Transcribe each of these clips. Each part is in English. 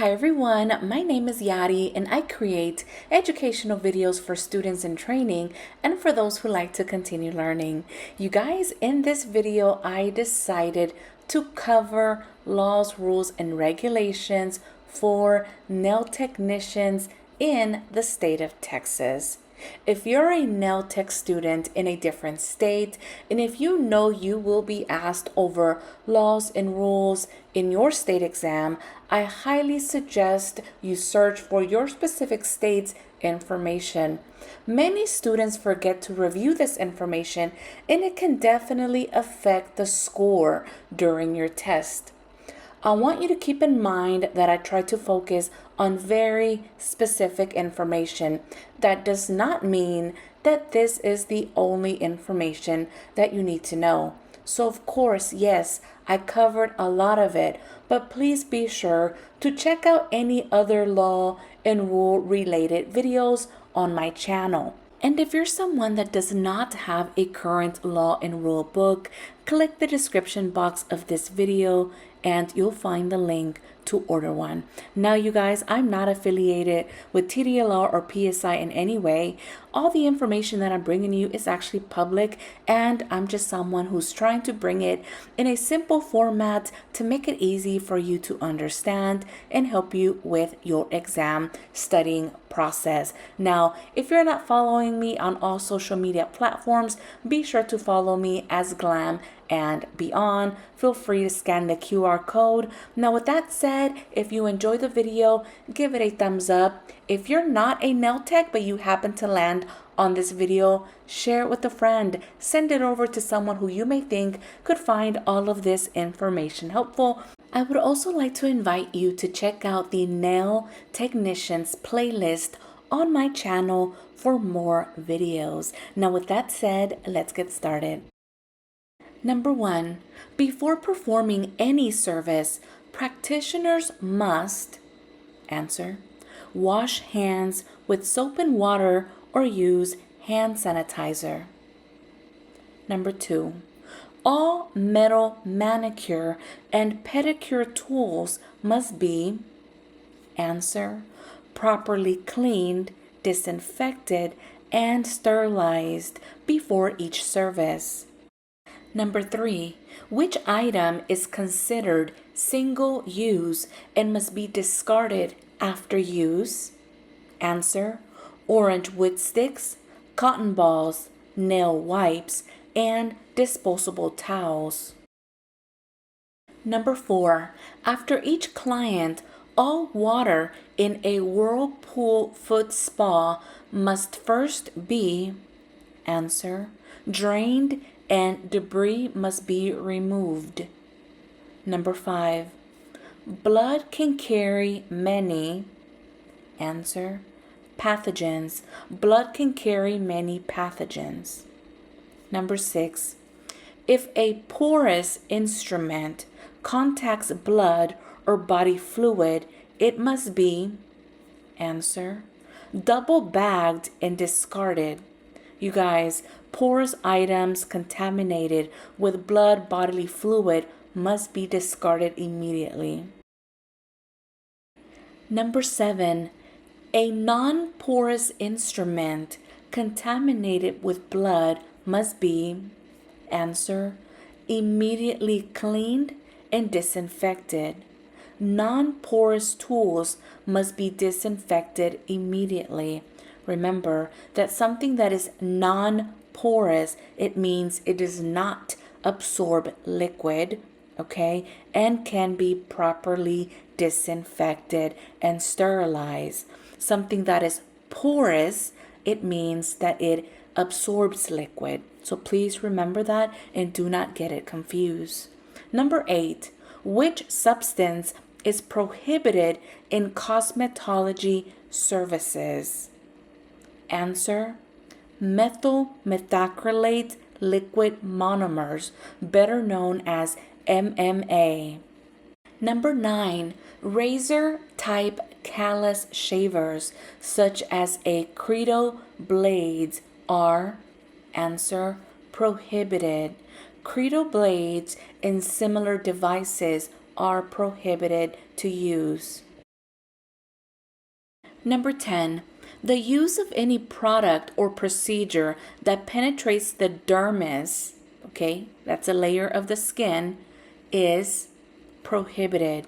Hi everyone, my name is Yadi and I create educational videos for students in training and for those who like to continue learning. You guys, in this video, I decided to cover laws, rules, and regulations for nail technicians in the state of Texas. If you're a nail tech student in a different state, and if you know you will be asked over laws and rules in your state exam, I highly suggest you search for your specific state's information. Many students forget to review this information, and it can definitely affect the score during your test. I want you to keep in mind that I try to focus on very specific information. That does not mean that this is the only information that you need to know. So of course, yes, I covered a lot of it, but please be sure to check out any other law and rule related videos on my channel. And if you're someone that does not have a current law and rule book, click the description box of this video and you'll find the link to order one. Now, you guys, I'm not affiliated with TDLR or PSI in any way. All the information that I'm bringing you is actually public, and I'm just someone who's trying to bring it in a simple format to make it easy for you to understand and help you with your exam studying process. Now, if you're not following me on all social media platforms, be sure to follow me as Glam and Beyond. Feel free to scan the QR code. Now, with that said, if you enjoy the video, give it a thumbs up. If you're not a nail tech but you happen to land on this video, share it with a friend. Send it over to someone who you may think could find all of this information helpful. I would also like to invite you to check out the Nail Technicians playlist on my channel for more videos. Now, with that said, let's get started. Number 1, before performing any service, practitioners must answer, wash hands with soap and water or use hand sanitizer. Number 2, all metal manicure and pedicure tools must be answer, properly cleaned, disinfected, and sterilized before each service. Number 3, which item is considered single use and must be discarded after use? Answer, orange wood sticks, cotton balls, nail wipes, and disposable towels. Number 4, after each client, all water in a whirlpool foot spa must first be, answer, drained and debris must be removed. Number 5, blood can carry many, answer, pathogens. Blood can carry many pathogens. Number 6, if a porous instrument contacts blood or body fluid, it must be, answer, double bagged and discarded. You guys, porous items contaminated with blood, bodily fluid must be discarded immediately. Number 7, a non-porous instrument contaminated with blood must be, answer, immediately cleaned and disinfected. Non-porous tools must be disinfected immediately. Remember that something that is non-porous, it means it does not absorb liquid, okay, and can be properly disinfected and sterilized. Something that is porous, it means that it absorbs liquid. So please remember that and do not get it confused. Number 8, which substance is prohibited in cosmetology services? Answer, methyl methacrylate liquid monomers, better known as MMA. Number 9, razor type callus shavers such as a Credo blades are, answer, prohibited. Credo blades and similar devices are prohibited to use. Number 10, the use of any product or procedure that penetrates the dermis, okay, that's a layer of the skin, is prohibited.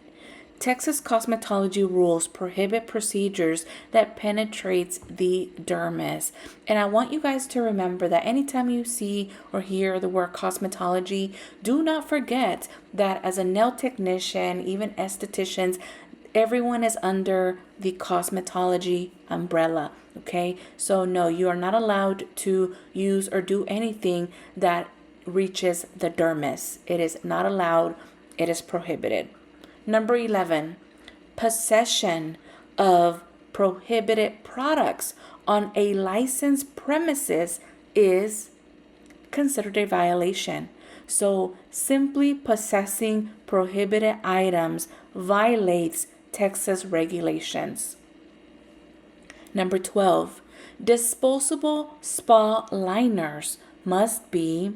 Texas cosmetology rules prohibit procedures that penetrates the dermis. And I want you guys to remember that anytime you see or hear the word cosmetology, do not forget that as a nail technician, even estheticians, everyone is under the cosmetology umbrella. Okay, so no, you are not allowed to use or do anything that reaches the dermis. It is not allowed, it is prohibited. Number 11, possession of prohibited products on a licensed premises is considered a violation. So simply possessing prohibited items violates Texas regulations. Number 12, disposable spa liners must be,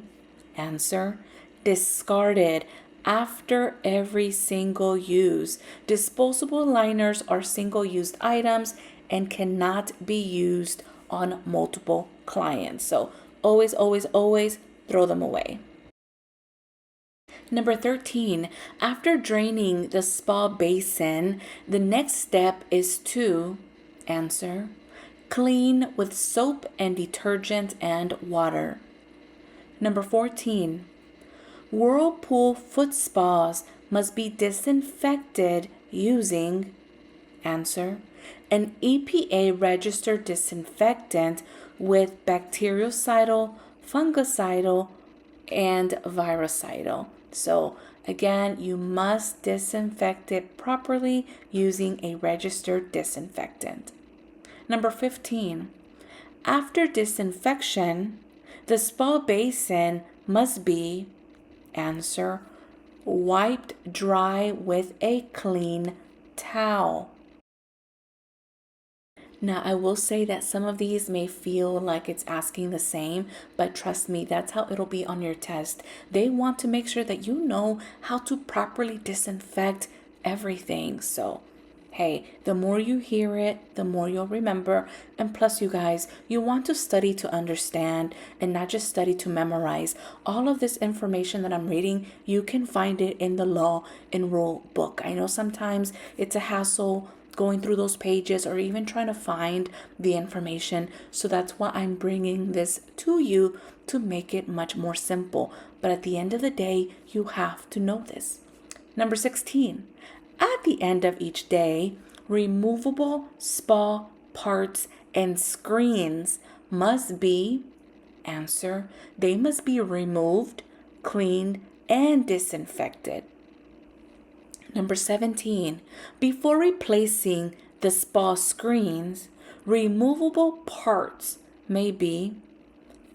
answer, discarded after every single use. Disposable liners are single-use items and cannot be used on multiple clients. So always, always, always throw them away. Number 13, after draining the spa basin, the next step is to, answer, clean with soap and detergent and water. Number 14, whirlpool foot spas must be disinfected using, answer, an EPA registered disinfectant with bactericidal, fungicidal, and virucidal. So again, you must disinfect it properly using a registered disinfectant. Number 15, after disinfection, the spa basin must be, answer, wiped dry with a clean towel. Now, I will say that some of these may feel like it's asking the same, but trust me, that's how it'll be on your test. They want to make sure that you know how to properly disinfect everything. So, hey, the more you hear it, the more you'll remember. And plus, you guys, you want to study to understand and not just study to memorize. All of this information that I'm reading, you can find it in the law and rule book. I know sometimes it's a hassle going through those pages or even trying to find the information. So that's why I'm bringing this to you to make it much more simple. But at the end of the day, you have to know this. Number 16, at the end of each day, removable spa parts and screens must be, answer, they must be removed, cleaned, and disinfected. Number 17, before replacing the spa screens, removable parts may be,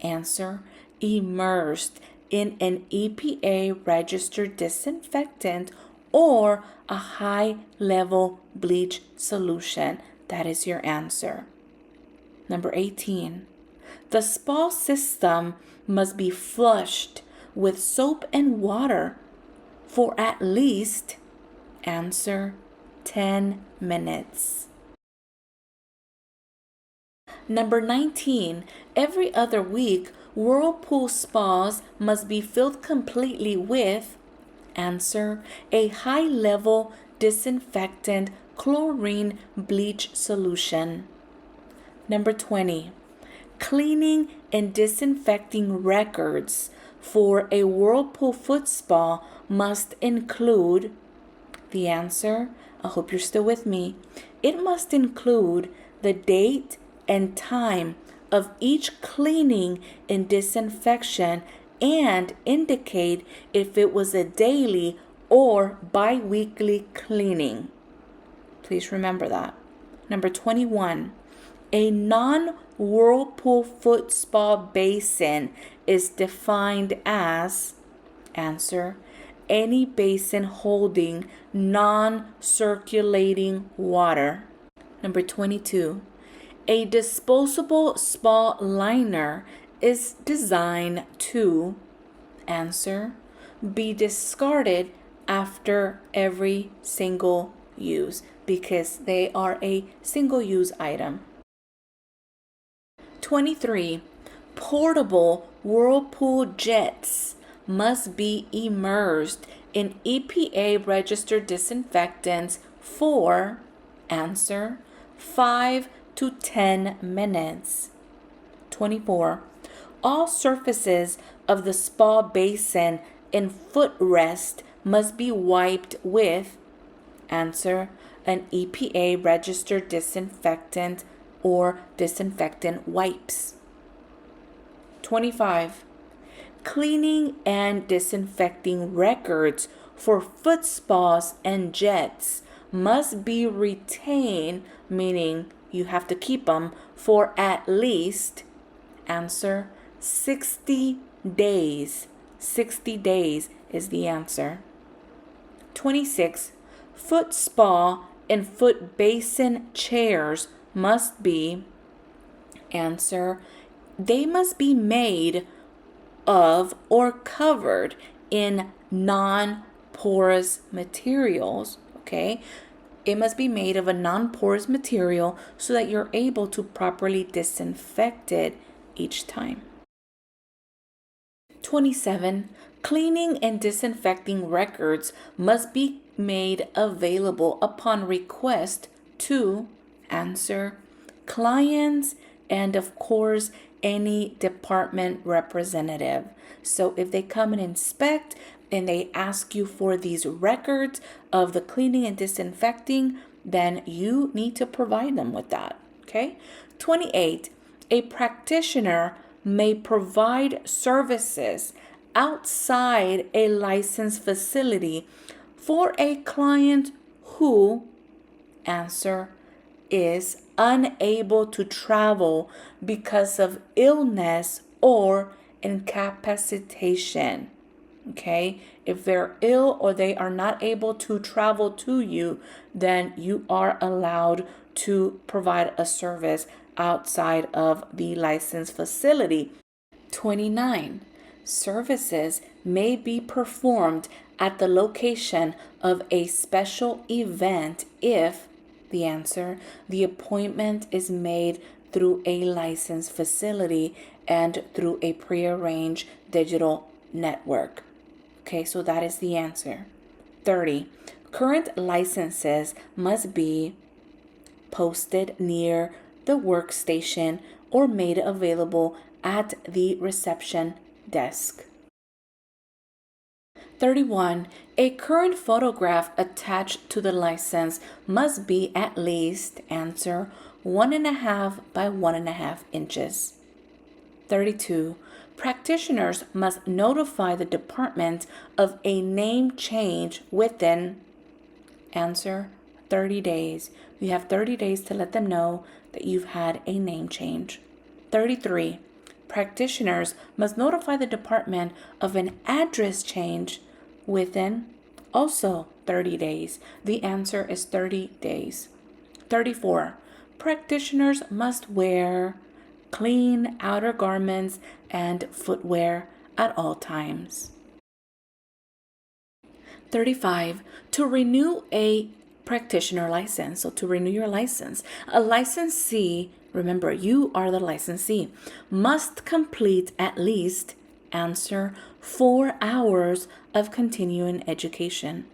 answer, immersed in an EPA registered disinfectant or a high-level bleach solution. That is your answer. Number 18, the spa system must be flushed with soap and water for at least, answer, 10 minutes. Number 19, every other week, whirlpool spas must be filled completely with, answer, a high-level disinfectant chlorine bleach solution. Number 20, cleaning and disinfecting records for a whirlpool foot spa must include, the answer, I hope you're still with me, it must include the date and time of each cleaning and disinfection and indicate if it was a daily or bi-weekly cleaning. Please remember that. Number 21, a non-whirlpool foot spa basin is defined as, answer, any basin holding non-circulating water. Number 22, a disposable spa liner is designed to, answer, be discarded after every single use. because they are a single-use item. 23. Portable whirlpool jets must be immersed in EPA-registered disinfectants for, answer, 5 to 10 minutes. 24. All surfaces of the spa basin and footrest must be wiped with, answer, an EPA-registered disinfectant or disinfectant wipes. 25. Cleaning and disinfecting records for foot spas and jets must be retained, meaning you have to keep them for at least, answer, 60 days. 60 days is the answer. 26. Foot spa and foot basin chairs must be, answer, they must be made of or covered in non-porous materials, okay? It must be made of a non-porous material so that you're able to properly disinfect it each time. 27. Cleaning and disinfecting records must be made available upon request to, answer, clients and of course any department representative. So if they come and inspect and they ask you for these records of the cleaning and disinfecting, then you need to provide them with that, okay? 28. A practitioner may provide services outside a licensed facility for a client who, answer, is unable to travel because of illness or incapacitation. Okay, if they're ill or they are not able to travel to you, then you are allowed to provide a service outside of the licensed facility. 29. Services may be performed at the location of a special event if, the answer, the appointment is made through a licensed facility and through a prearranged digital network. Okay, so that is the answer. 30. Current licenses must be posted near the workstation or made available at the reception desk. 31. A current photograph attached to the license must be at least, answer, 1.5 by 1.5 inches. 32. Practitioners must notify the department of a name change within, answer, 30 days. You have 30 days to let them know that you've had a name change. 33. Practitioners must notify the department of an address change within also 30 days. The answer is 30 days. 34. Practitioners must wear clean outer garments and footwear at all times. 35. To renew a practitioner license, so to renew your license, a licensee, remember you are the licensee, must complete at least, answer, 4 hours of continuing education.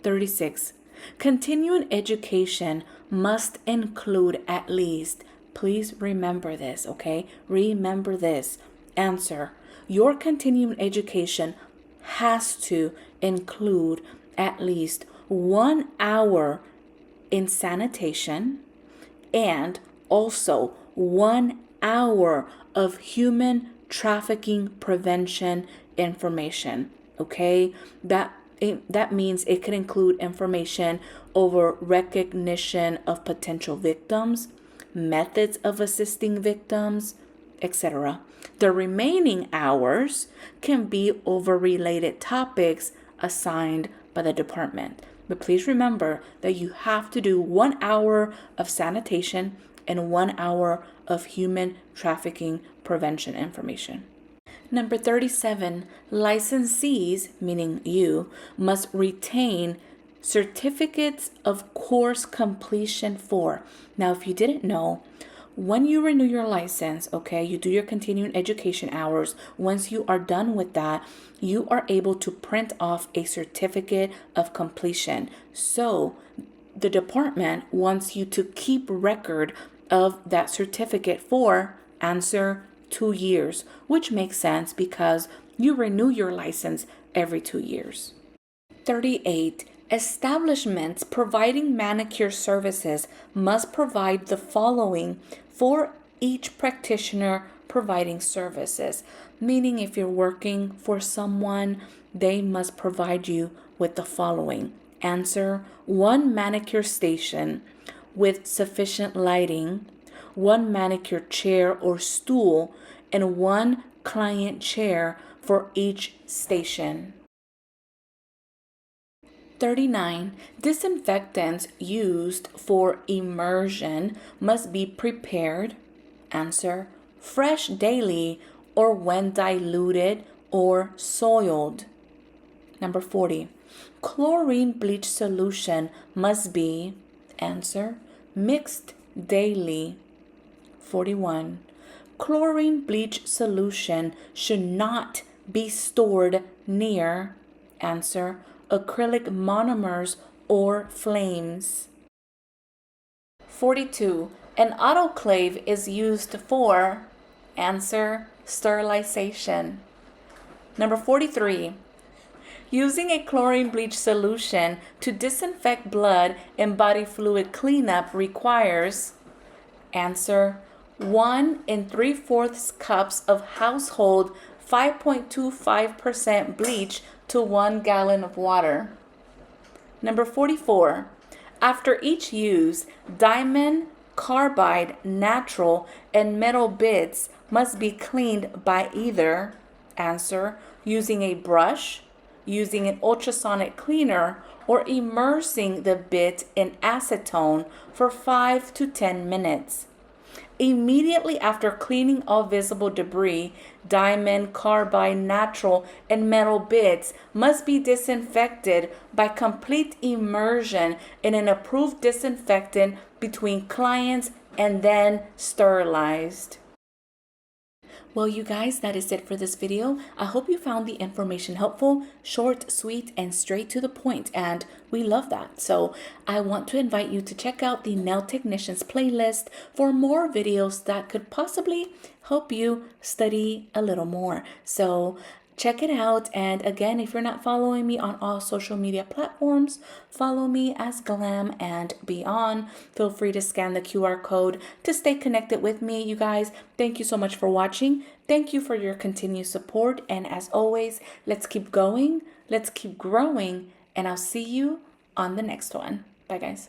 36. Continuing education must include at least, please remember this, okay? Remember this. Answer, your continuing education has to include at least 1 hour in sanitation and also 1 hour of human trafficking prevention information, okay? That means it could include information over recognition of potential victims, methods of assisting victims, etc. The remaining hours can be over related topics assigned by the department. But please remember that you have to do 1 hour of sanitation and 1 hour of human trafficking prevention information. Number 37, licensees, meaning you, must retain certificates of course completion for. Now, if you didn't know, when you renew your license, okay, you do your continuing education hours. Once you are done with that, you are able to print off a certificate of completion. So the department wants you to keep record of that certificate for answer 2 years, which makes sense because you renew your license every 2 years. 38. Establishments providing manicure services must provide the following for each practitioner providing services. Meaning, if you're working for someone, they must provide you with the following. Answer: 1 manicure station with sufficient lighting, 1 manicure chair or stool, and 1 client chair for each station. 39. Disinfectants used for immersion must be prepared. Answer: fresh daily or when diluted or soiled. Number 40. Chlorine bleach solution must be. Answer: mixed daily. 41. Chlorine bleach solution should not be stored near. Answer: acrylic monomers or flames. 42. An autoclave is used for. Answer: sterilization. Number 43. Using a chlorine bleach solution to disinfect blood and body fluid cleanup requires. Answer: 1 3/4 cups of household 5.25% bleach to 1 gallon of water. Number 44. After each use, diamond, carbide, natural, and metal bits must be cleaned by either. Answer: using a brush, using an ultrasonic cleaner, or immersing the bit in acetone for 5 to 10 minutes. Immediately after cleaning all visible debris, diamond, carbide, natural, and metal bits must be disinfected by complete immersion in an approved disinfectant between clients and then sterilized. Well, you guys, that is it for this video. I hope you found the information helpful, short, sweet, and straight to the point, and we love that. So I want to invite you to check out the Nail Technicians playlist for more videos that could possibly help you study a little more. So check it out. And again, if you're not following me on all social media platforms, follow me as Glam and Beyond. Feel free to scan the QR code to stay connected with me. You guys, thank you so much for watching. Thank you for your continued support. And as always, let's keep going, let's keep growing, and I'll see you on the next one. Bye, guys.